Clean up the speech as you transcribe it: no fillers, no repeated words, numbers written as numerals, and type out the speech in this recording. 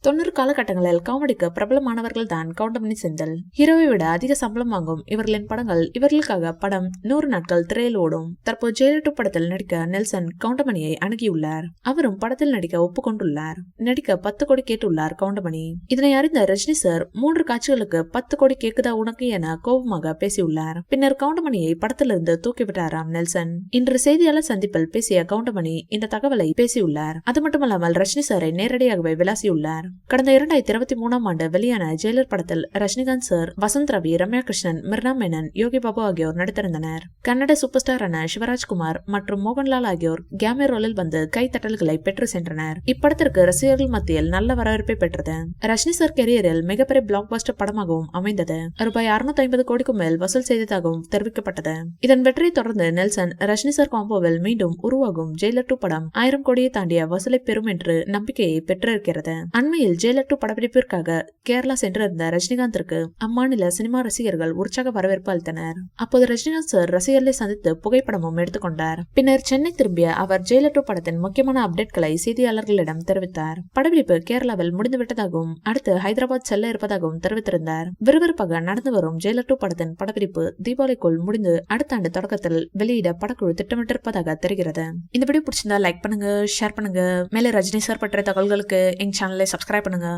90 காலகட்டங்களில் காமெடிக்கு பிரபலமானவர்கள் தான் கவுண்டமணி செந்தில். ஹீரோவை விட அதிக சம்பளம் வாங்கும் இவர்களின் படங்கள் இவர்களுக்காக படம் 100 நாட்கள் திரையில் ஓடும். தற்போது ஜெயிலர் 2 படத்தில் நடிக்க நெல்சன் கவுண்டமணியை அணுகியுள்ளார். அவரும் படத்தில் நடிக்க ஒப்புக்கொண்டுள்ளார். நடிக்க 10 கோடி கேட்டுள்ளார் கவுண்டமணி. இதனை அறிந்த ரஜினி சார் 3 காட்சிகளுக்கு 10 கோடி கேக்குதா உனக்கு என கோபமாக பேசியுள்ளார். பின்னர் கவுண்டமணியை படத்திலிருந்து தூக்கிவிட்டாராம் நெல்சன். இன்று செய்தியாளர் சந்திப்பில் பேசிய கவுண்டமணி இந்த தகவலை பேசியுள்ளார். அது மட்டுமல்லாமல் ரஜினி சாரை நேரடியாகவே விளாசியுள்ளார். கடந்த 2023 ஆண்டு வெளியான ஜெயிலர் படத்தில் ரஜினிகாந்த் சார், வசந்த் ரவி, ரம்யா கிருஷ்ணன், மிர்னா மேனன், யோகி பாபு ஆகியோர் நடித்திருந்தனர். கன்னட சூப்பர் ஸ்டாரான சிவராஜ்குமார் மற்றும் மோகன்லால் ஆகியோர் கேமியோ ரோலில் வந்து கைத்தட்டல்களை பெற்று சென்றனர். இப்படத்திற்கு ரசிகர்கள் மத்தியில் நல்ல வரவேற்பை பெற்றது. ரஜினி சார் கெரியரில் மிகப்பெரிய பிளாக் பஸ்டர் படமாகவும் அமைந்தது. ரூபாய் 650 கோடிக்கும் மேல் வசூல் செய்ததாகவும் தெரிவிக்கப்பட்டது. இதன் வெற்றியை தொடர்ந்து நெல்சன் ரஜினி சார் காம்போவில் மீண்டும் உருவாகும் ஜெயிலர் 2 படம் 1000 கோடியை தாண்டிய வசூலை பெறும் என்று நம்பிக்கையை பெற்றிருக்கிறது. அண்மையில் ஜெயிலர் 2 படப்பிடிப்பிற்காக கேரளா சென்றிருந்த ரஜினிகாந்திற்கு அம்மாநில சினிமா ரசிகர்கள் உற்சாக வரவேற்பு அளித்தனர். அப்போது ரஜினிகாந்த் சார் ரசிகர்களை சந்தித்து புகைப்படமும் எடுத்துக்கொண்டார். பின்னர் சென்னை திரும்பிய அவர் ஜெயிலர் 2 படத்தின் முக்கியமான அப்டேட்களை செய்தியாளர்களிடம் தெரிவித்தார். படப்பிடிப்பு கேரளாவில் முடிந்துவிட்டதாகவும் அடுத்து ஹைதராபாத் செல்ல இருப்பதாகவும் தெரிவித்திருந்தார். விறுவிறுப்பாக நடந்து வரும் ஜெயிலர் 2 படத்தின் படப்பிடிப்பு தீபாவளிக்குள் முடிந்து அடுத்த ஆண்டு தொடக்கத்தில் வெளியிட படக்குழு திட்டமிட்டிருப்பதாக தெரிகிறது. இந்த வீடியோ பிடிச்சிருந்தா லைக் பண்ணுங்க, ஷேர் பண்ணுங்க. மேலே ரஜினி சார் பற்றிய தகவல்களுக்கு எங்க சேனலை சப்ஸ்கிரைப் பண்ணுங்க.